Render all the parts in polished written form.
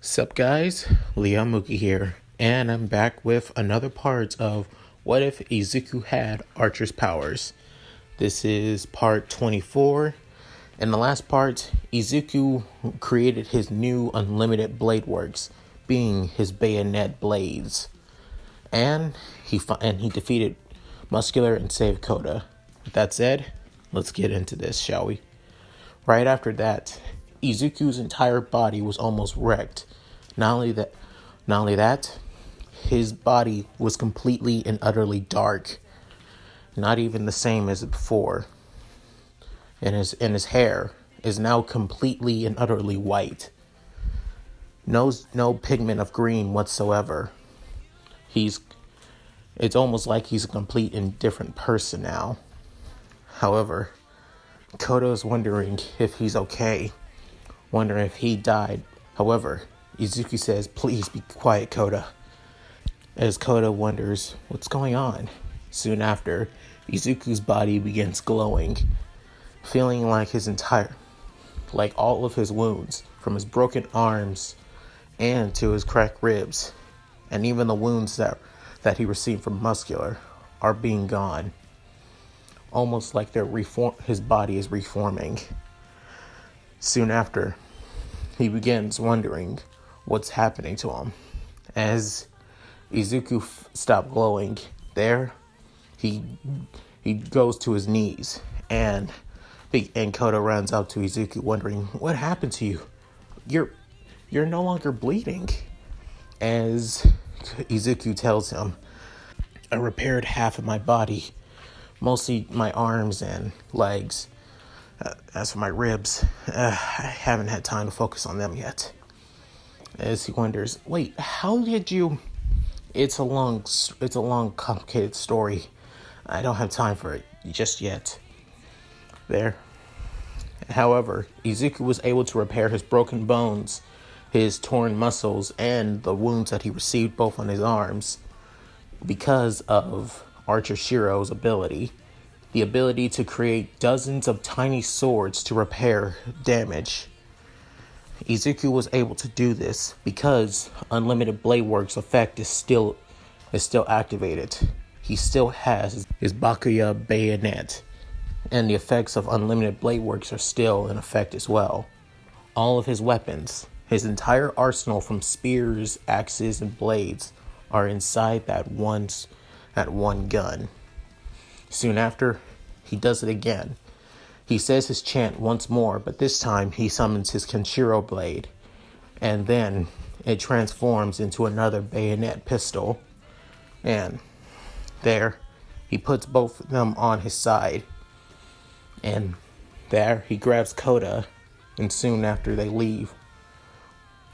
Sup guys, Mooky here, and I'm back with another part of What If Izuku Had Archer's Powers. This is part 24. In the last part, Izuku created his new unlimited blade works, being his bayonet blades. And he defeated Muscular and saved Koda. With that said, let's get into this, shall we? Right after that, Izuku's entire body was almost wrecked. Not only that, his body was completely and utterly dark. Not even the same as before. And his hair is now completely and utterly white. No pigment of green whatsoever. It's almost like he's a complete and different person now. However, Koda's wondering if he's okay, wondering if he died. However, Izuku says, "Please be quiet, Koda." As Koda wonders what's going on. Soon after, Izuku's body begins glowing, feeling like all of his wounds, from his broken arms and to his cracked ribs, and even the wounds that he received from Muscular, are being gone. Almost like his body is reforming. Soon after, he begins wondering what's happening to him. As Izuku stopped glowing, he goes to his knees, and Koda runs up to Izuku, wondering, "What happened to you? You're no longer bleeding." As Izuku tells him, "I repaired half of my body, mostly my arms and legs. As for my ribs, I haven't had time to focus on them yet." As he wonders, "Wait, how did you?" It's a long, complicated story. I don't have time for it just yet. However, Izuku was able to repair his broken bones, his torn muscles, and the wounds that he received both on his arms because of Archer Shiro's ability. The ability to create dozens of tiny swords to repair damage. Izuku was able to do this because Unlimited Blade Works effect is still activated. He still has his Bakuya bayonet, and the effects of Unlimited Blade Works are still in effect as well. All of his weapons, his entire arsenal from spears, axes, and blades, are inside that one gun. Soon after, he does it again. He says his chant once more, but this time he summons his Kanshiro blade, and then it transforms into another bayonet pistol. And there, he puts both of them on his side, and there he grabs Koda, and soon after they leave,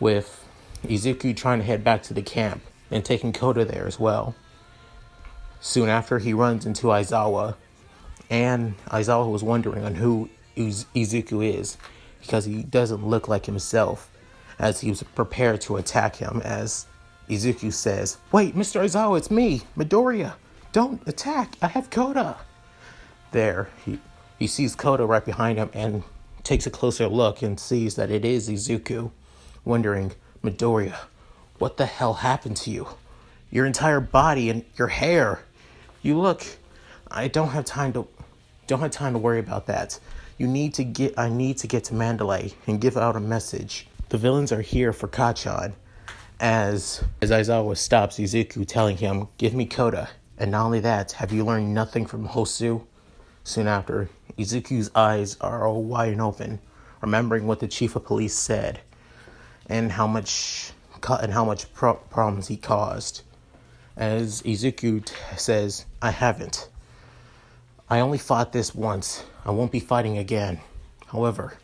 with Izuku trying to head back to the camp and taking Koda there as well. Soon after, he runs into Aizawa, and Aizawa was wondering on who Izuku is, because he doesn't look like himself, as he was prepared to attack him, as Izuku says, "Wait, Mr. Aizawa, it's me, Midoriya. Don't attack, I have Koda." There, he sees Koda right behind him and takes a closer look and sees that it is Izuku, wondering, "Midoriya, what the hell happened to you? Your entire body and your hair. You look... I don't have time to worry about that. I need to get to Mandalay and give out a message. The villains are here for Kachan." As Aizawa stops Izuku, telling him, "Give me Koda. And not only that, have you learned nothing from Hosu?" Soon after, Izuku's eyes are all wide open, remembering what the chief of police said, and how much problems he caused. As Izuku says, "I haven't. I only fought this once. I won't be fighting again. However,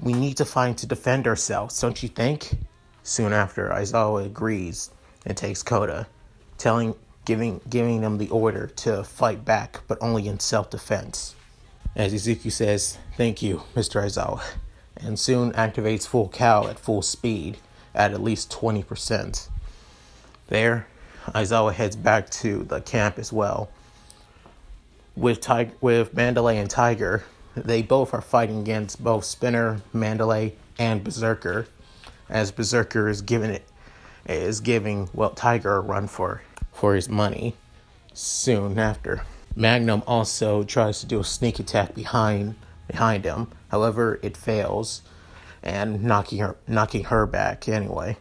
we need to fight to defend ourselves, don't you think?" Soon after, Aizawa agrees and takes Koda, giving them the order to fight back, but only in self-defense. As Izuku says, "Thank you, Mr. Aizawa," and soon activates full cow at full speed at least 20%. There, Aizawa heads back to the camp as well. With Mandalay and Tiger, they both are fighting against both Spinner, Mandalay, and Berserker. as Berserker is giving Tiger a run for his money. Soon after, Magnum also tries to do a sneak attack behind him. However, it fails, and knocking her back anyway.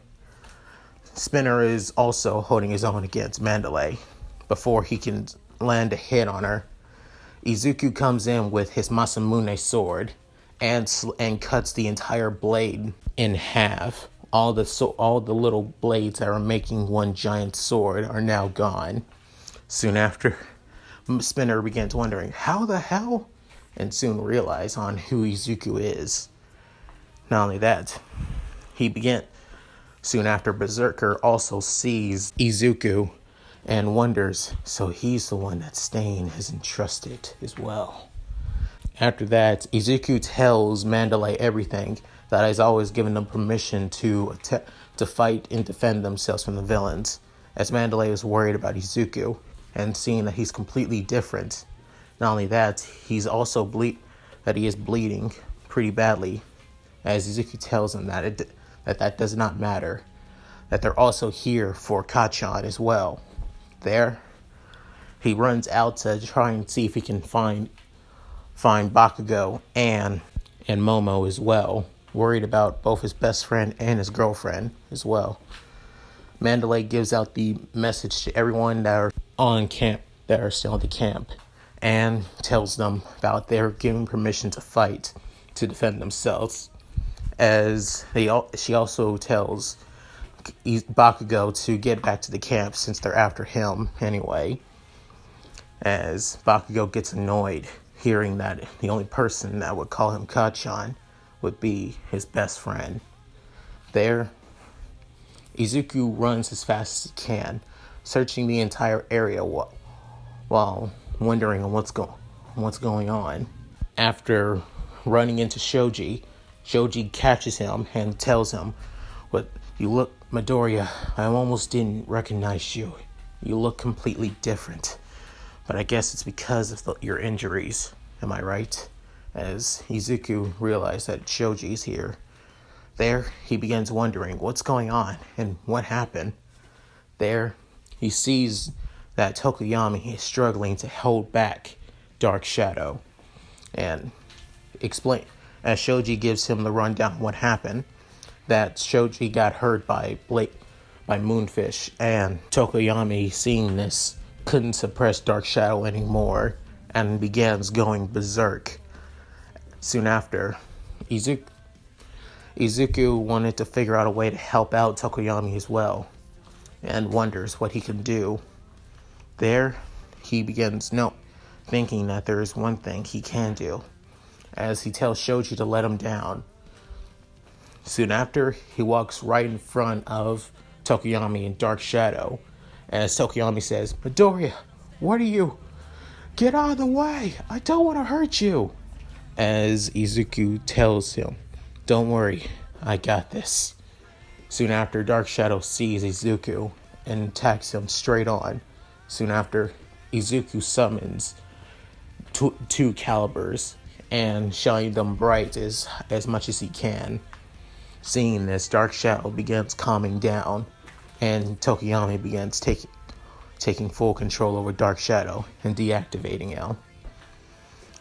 Spinner is also holding his own against Mandalay. Before he can land a hit on her, Izuku comes in with his Masamune sword and cuts the entire blade in half. All the little blades that are making one giant sword are now gone. Soon after, Spinner begins wondering, how the hell? And soon realize on who Izuku is. Not only that, soon after, Berserker also sees Izuku and wonders, so he's the one that Stain has entrusted as well. After that, Izuku tells Mandalay everything, that he's always given them permission to fight and defend themselves from the villains, as Mandalay is worried about Izuku and seeing that he's completely different. Not only that, he's also that he is bleeding pretty badly, as Izuku tells him that does not matter, that they're also here for Kacchan as well. There, he runs out to try and see if he can find Bakugo and Momo as well, worried about both his best friend and his girlfriend as well. Mandalay gives out the message to everyone that are still at the camp, and tells them about they're given permission to fight to defend themselves. She also tells Bakugo to get back to the camp since they're after him anyway, as Bakugo gets annoyed hearing that the only person that would call him Kacchan would be his best friend. There, Izuku runs as fast as he can, searching the entire area while wondering what's going on. After running into Shoji catches him and tells him, "What you look, Midoriya, I almost didn't recognize you. You look completely different. But I guess it's because of your injuries. Am I right?" As Izuku realizes that Shoji's here. There, he begins wondering what's going on and what happened. There, he sees that Tokoyami is struggling to hold back Dark Shadow. And as Shoji gives him the rundown of what happened, that Shoji got hurt by Moonfish, and Tokoyami, seeing this, couldn't suppress Dark Shadow anymore and begins going berserk. Soon after, Izuku wanted to figure out a way to help out Tokoyami as well, and wonders what he can do. There, he begins thinking that there is one thing he can do, as he tells Shoji to let him down. Soon after, he walks right in front of Tokoyami and Dark Shadow, as Tokoyami says, "Midoriya, what are you? Get out of the way! I don't want to hurt you!" As Izuku tells him, "Don't worry, I got this." Soon after, Dark Shadow sees Izuku and attacks him straight on. Soon after, Izuku summons two calibers and shining them bright as much as he can. Seeing this, Dark Shadow begins calming down, and Tokoyami begins taking full control over Dark Shadow and deactivating him.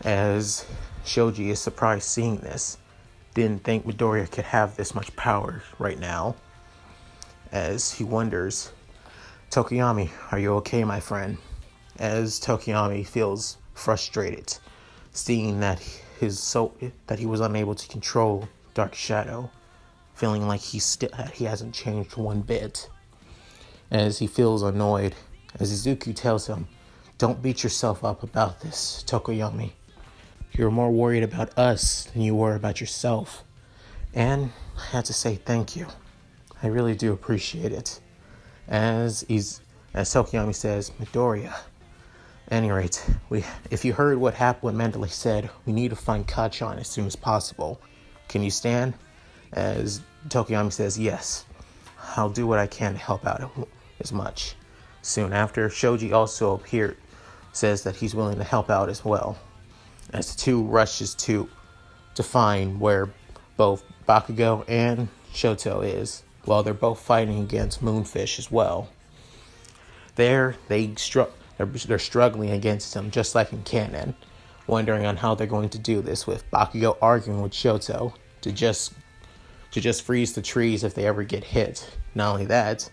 As Shoji is surprised seeing this, didn't think Midoriya could have this much power right now, as he wonders, "Tokoyami, are you okay, my friend?" As Tokoyami feels frustrated, seeing that he was unable to control Dark Shadow, feeling like he hasn't changed one bit. As he feels annoyed, as Izuku tells him, "Don't beat yourself up about this, Tokoyami. You're more worried about us than you were about yourself. And I have to say thank you. I really do appreciate it." As Tokoyami says, "Midoriya, at any rate, if you heard what happened when Mandalay said, we need to find Kacchan as soon as possible. Can you stand?" As Tokoyami says, "Yes, I'll do what I can to help out as much." Soon after, Shoji also says that he's willing to help out as well, as the two rushes to find where both Bakugo and Shoto is, while they're both fighting against Moonfish as well. They're struggling against him, just like in canon, wondering on how they're going to do this, with Bakugo arguing with Shoto to just freeze the trees if they ever get hit. Not only that,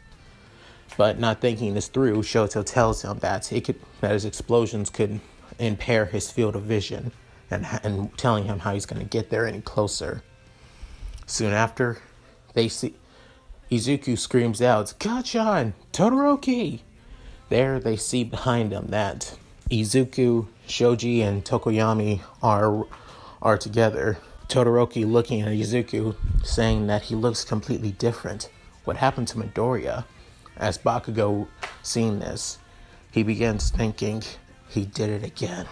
but not thinking this through, Shoto tells him that his explosions could impair his field of vision, and telling him how he's going to get there any closer. Soon after, they see Izuku screams out, "Kachan! Todoroki!" There they see behind them that Izuku, Shoji, and Tokoyami are together. Todoroki looking at Izuku, saying that he looks completely different. What happened to Midoriya? As Bakugo seeing this, he begins thinking, he did it again.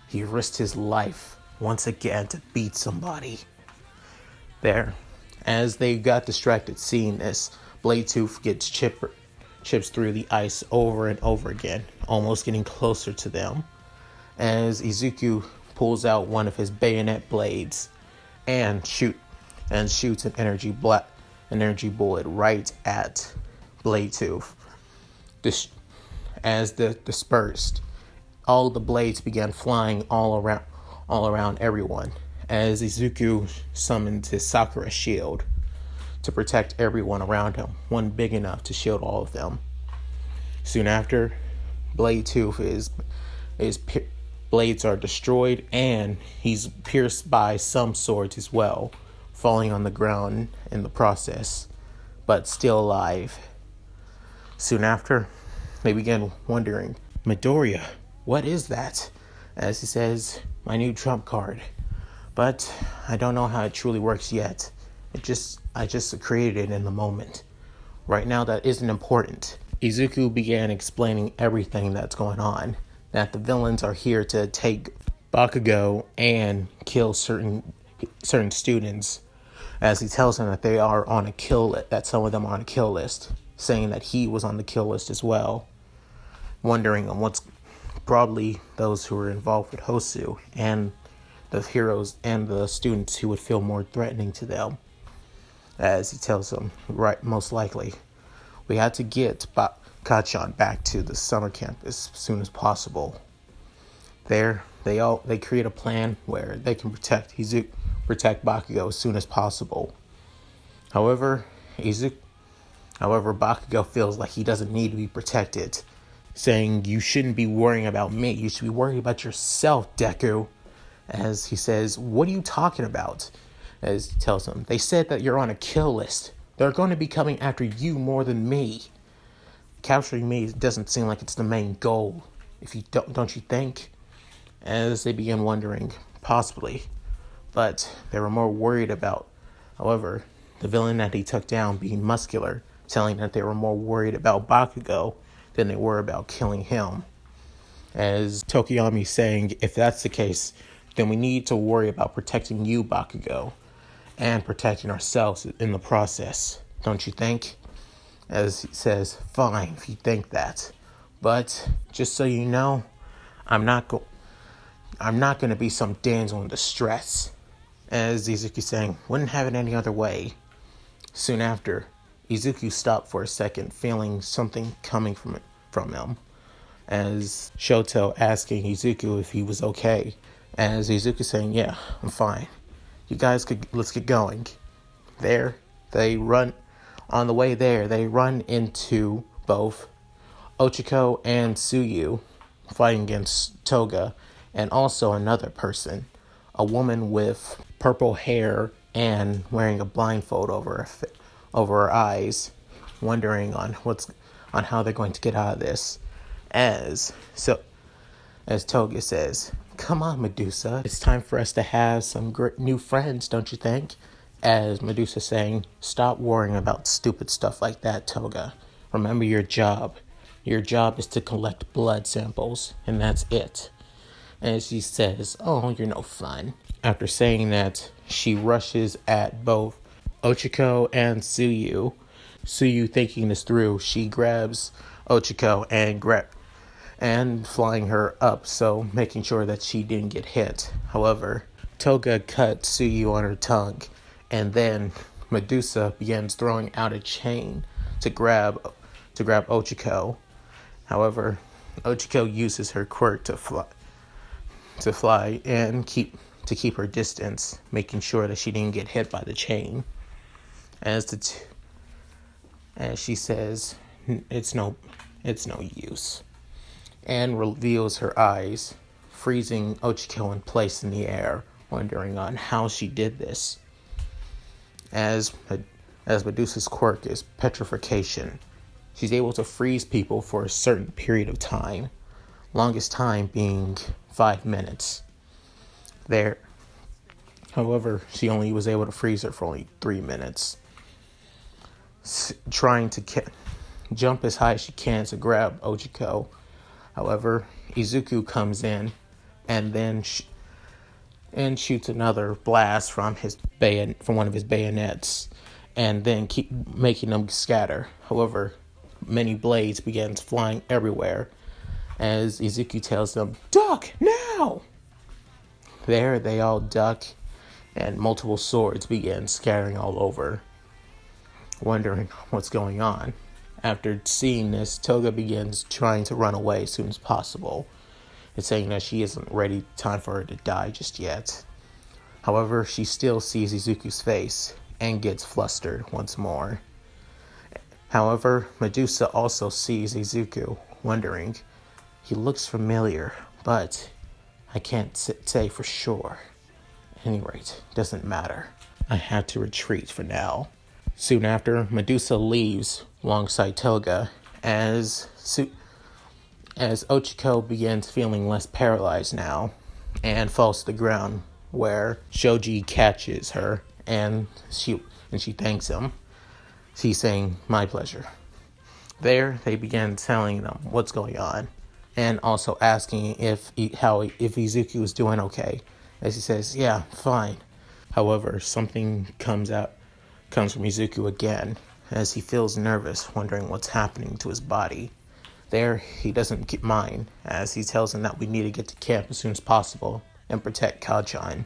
He risked his life once again to beat somebody. There, as they got distracted seeing this, Bladetooth gets chips through the ice over and over again, almost getting closer to them, as Izuku pulls out one of his bayonet blades and shoots an energy bullet right at Bladetooth. As dispersed, all the blades began flying all around everyone, as Izuku summoned his Sakura shield to protect everyone around him, one big enough to shield all of them. Soon after, Bladetooth blades are destroyed, and he's pierced by some swords as well, falling on the ground in the process, but still alive. Soon after, they begin wondering, "Midoriya, what is that?" As he says, "My new trump card. But I don't know how it truly works yet. I just created it in the moment. Right now, that isn't important." Izuku began explaining everything that's going on. That the villains are here to take Bakugo and kill certain students. As he tells them that they are on a kill list, that some of them are on a kill list, saying that he was on the kill list as well. Wondering on what's probably those who are involved with Hosu and the heroes and the students who would feel more threatening to them. As he tells them, right, most likely, we had to get Kachan back to the summer camp as soon as possible. There, they create a plan where they can protect Bakugo as soon as possible. However, Bakugo feels like he doesn't need to be protected, saying, "You shouldn't be worrying about me. You should be worrying about yourself, Deku." As he says, "What are you talking about?" As he tells him, "They said that you're on a kill list. They're going to be coming after you more than me. Capturing me doesn't seem like it's the main goal. If you don't you think?" As they begin wondering, possibly, but they were more worried about, however, the villain that he took down being Muscular, telling that they were more worried about Bakugo than they were about killing him. As Tokoyami saying, "If that's the case, then we need to worry about protecting you, Bakugo, and protecting ourselves in the process. Don't you think?" As he says, "Fine, if you think that. But just so you know, I'm not going to be some damsel in distress." As Izuku saying, "Wouldn't have it any other way." Soon after, Izuku stopped for a second, feeling something coming from him. As Shoto asking Izuku if he was okay. As Izuku saying, "Yeah, I'm fine. You guys let's get going." There, they run. On the way there, they run into both Ochiko and Tsuyu fighting against Toga, and also another person, a woman with purple hair and wearing a blindfold over her eyes, wondering on how they're going to get out of this. As Toga says, "Come on, Medusa. It's time for us to have some new friends, don't you think?" As Medusa saying, "Stop worrying about stupid stuff like that, Toga. Remember your job. Your job is to collect blood samples, and that's it." And she says, "Oh, you're no fun." After saying that, she rushes at both Ochiko and Tsuyu. Tsuyu thinking this through, she grabs Ochiko and flying her up, so making sure that she didn't get hit. However, Toga cut Tsuyu on her tongue, and then Medusa begins throwing out a chain to grab Ochako. However, Ochako uses her quirk to fly and keep her distance, making sure that she didn't get hit by the chain. As she says, it's no use, and reveals her eyes, freezing Ochako in place in the air, wondering on how she did this. As Medusa's quirk is petrification, she's able to freeze people for a certain period of time, longest time being 5 minutes. However, she only was able to freeze her for only 3 minutes. Trying to jump as high as she can to grab Ochako. However, Izuku comes in and then shoots another blast from one of his bayonets, and then keep making them scatter. However, many blades begins flying everywhere as Izuku tells them, "Duck now!" There, they all duck, and multiple swords begin scattering all over, wondering what's going on. After seeing this, Toga begins trying to run away as soon as possible. It's saying that she isn't ready, time for her to die just yet. However, she still sees Izuku's face and gets flustered once more. However, Medusa also sees Izuku, wondering, he looks familiar, but I can't say for sure. At any rate, doesn't matter. I have to retreat for now. Soon after, Medusa leaves alongside Toga as Ochako begins feeling less paralyzed now and falls to the ground, where Shoji catches her and she thanks him. She's saying, "My pleasure." There, they begin telling them what's going on and also asking if Izuku is doing okay. As he says, "Yeah, fine." However, something comes from Izuku again, as he feels nervous, wondering what's happening to his body. There, he doesn't mind, as he tells him that we need to get to camp as soon as possible and protect Kacchan.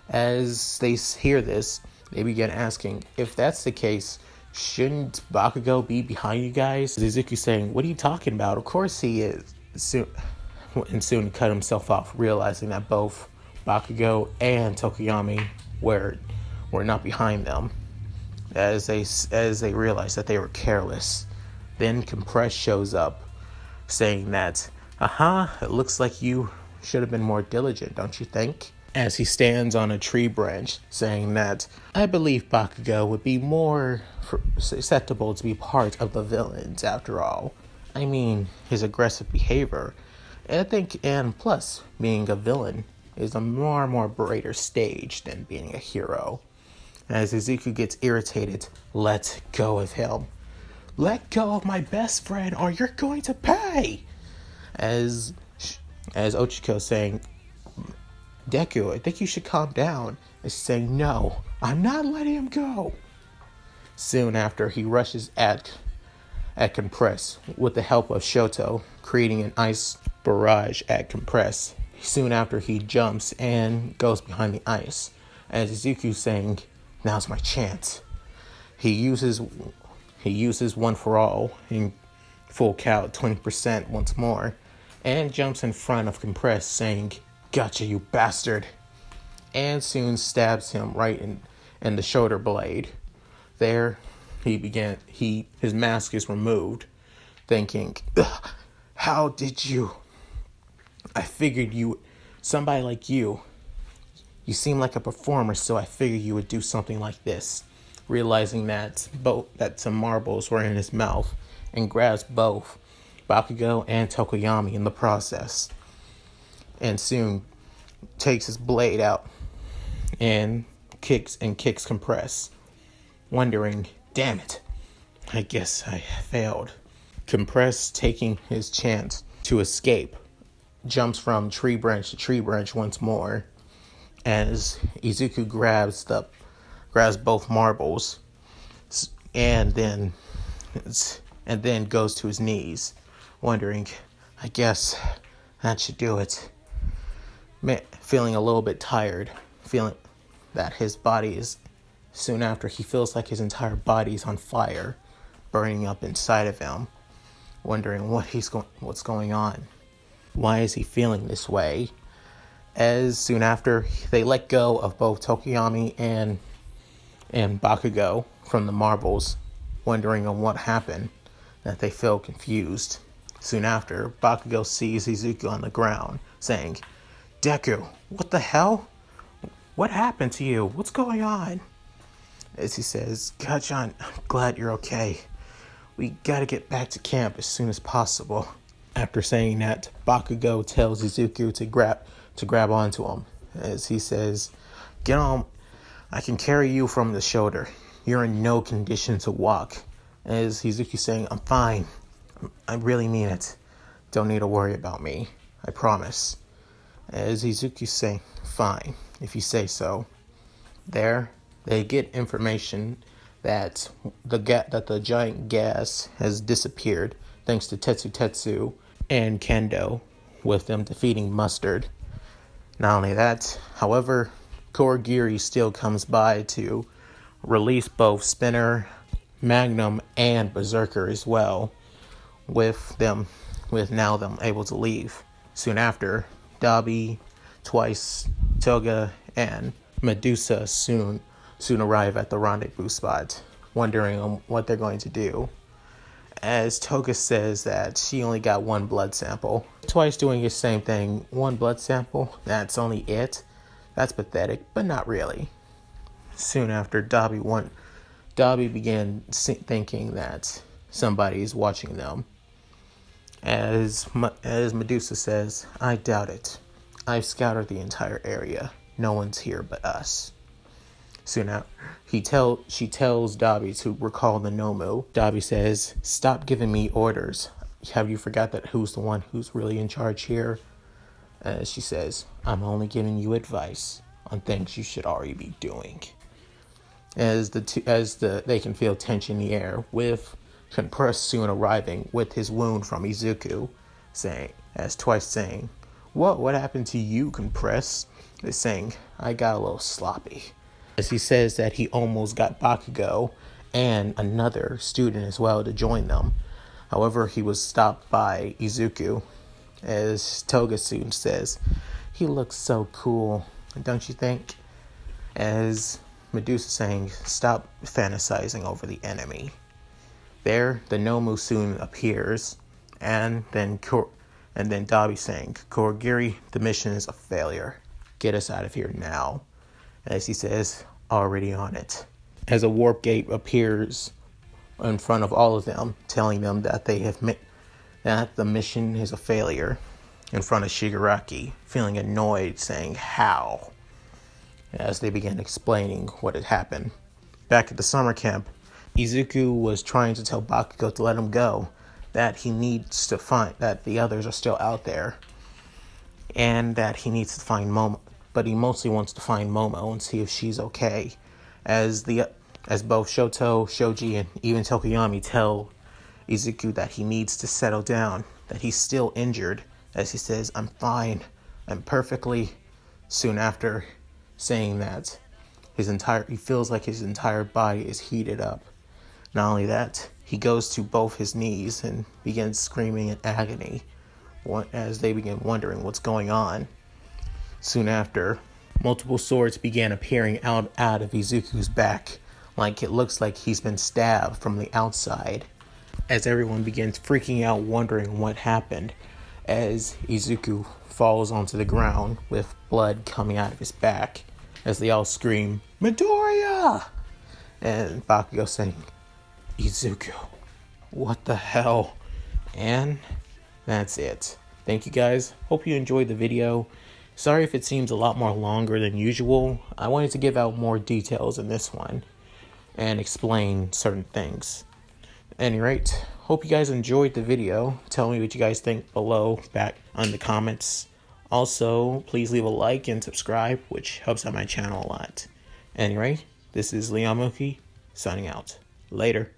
As they hear this, they begin asking, if that's the case, shouldn't Bakugo be behind you guys? Izuku saying, "What are you talking about? Of course he is." Soon cut himself off, realizing that both Bakugo and Tokoyami were not behind them, as they realized that they were careless. Then Compress shows up, saying that, "It looks like you should have been more diligent, don't you think?" As he stands on a tree branch, saying that, "I believe Bakugo would be more susceptible to be part of the villains after all. I mean, his aggressive behavior. And plus, being a villain is a more brighter stage than being a hero." As Izuku gets irritated, "Let go of him. Let go of my best friend or you're going to pay!" As Ochako saying, "Deku, I think you should calm down." And she's saying, "No, I'm not letting him go." Soon after, he rushes at Compress with the help of Shoto, creating an ice barrage at Compress. Soon after, he jumps and goes behind the ice, as Izuku saying, "Now's my chance." He uses one for all in full count 20% once more, and jumps in front of Compress, saying, "Gotcha, you bastard," and soon stabs him right in the shoulder blade. There, his mask is removed, thinking, "How did you? I figured somebody like you seem like a performer, so I figured you would do something like this." Realizing that some marbles were in his mouth, and grabs both Bakugo and Tokoyami in the process, and soon takes his blade out and kicks Compress, wondering, "Damn it, I guess I failed." Compress, taking his chance to escape, jumps from tree branch to tree branch once more, as Izuku grabs both marbles and then goes to his knees, wondering, "I guess that should do it." Feeling a little bit tired, feeling that his body is Soon after, he feels like his entire body's on fire, burning up inside of him, wondering what's going on. Why is he feeling this way? As soon after, they let go of both Tokoyami and Bakugo from the marbles, wondering on what happened, that they feel confused. Soon after, Bakugo sees Izuku on the ground, saying, "Deku, what the hell? What happened to you? What's going on?" As he says, "Kachan, I'm glad you're okay. We gotta get back to camp as soon as possible." After saying that, Bakugo tells Izuku to grab onto him. As he says, "Get on, I can carry you from the shoulder. You're in no condition to walk." As Izuku saying, "I'm fine. I really mean it. Don't need to worry about me. I promise." As Izuku saying, "Fine, if you say so." There, they get information that the giant gas has disappeared thanks to Tetsu and Kendo, with them defeating Mustard. Not only that, however, Kurogiri still comes by to release both Spinner, Magnum, and Berserker as well, with them able to leave. Soon after, Dabi, Twice, Toga, and Medusa soon arrive at the rendezvous spot, wondering on what they're going to do. As Toga says that she only got one blood sample. Twice doing the same thing. One blood sample? That's only it? That's pathetic, but not really. Soon after, Dabi began thinking that somebody's watching them. As Medusa says, "I doubt it. I've scouted the entire area. No one's here but us." Soon after, she tells Dabi to recall the Nomu. Dabi says, "Stop giving me orders. Have you forgot that who's the one who's really in charge here?" She says, "I'm only giving you advice on things you should already be doing." They can feel tension in the air, with Compress soon arriving with his wound from Izuku, Twice saying, What happened to you, Compress?" Is saying, "I got a little sloppy." As he says that he almost got Bakugo and another student as well to join them. However, he was stopped by Izuku. As Toga soon says, "He looks so cool, don't you think?" As Medusa saying, "Stop fantasizing over the enemy." There, the Nomu soon appears, and then Dabi saying, "Kurogiri, the mission is a failure. Get us out of here now." As he says, "Already on it." As a warp gate appears in front of all of them, telling them that that the mission is a failure, in front of Shigaraki, feeling annoyed, saying, "How?" As they began explaining what had happened. Back at the summer camp, Izuku was trying to tell Bakugo to let him go, that he needs to find that the others are still out there, and that he needs to find Momo. But he mostly wants to find Momo and see if she's okay. As both Shoto, Shoji, and even Tokoyami tell Izuku that he needs to settle down, that he's still injured. As he says, "I'm fine. I'm perfectly." Soon after, saying that he feels like his entire body is heated up. Not only that, he goes to both his knees and begins screaming in agony as they begin wondering what's going on. Soon after, multiple swords began appearing out of Izuku's back, like it looks like he's been stabbed from the outside. As everyone begins freaking out, wondering what happened, as Izuku falls onto the ground with blood coming out of his back, as they all scream, "Midoriya!" And Bakugo saying, "Izuku, what the hell?" And that's it. Thank you guys. Hope you enjoyed the video. Sorry if it seems a lot more longer than usual. I wanted to give out more details in this one and explain certain things. At any rate, hope you guys enjoyed the video. Tell me what you guys think below back on the comments. Also, please leave a like and subscribe, which helps out my channel a lot. Anyway, this is Mooky signing out. Later.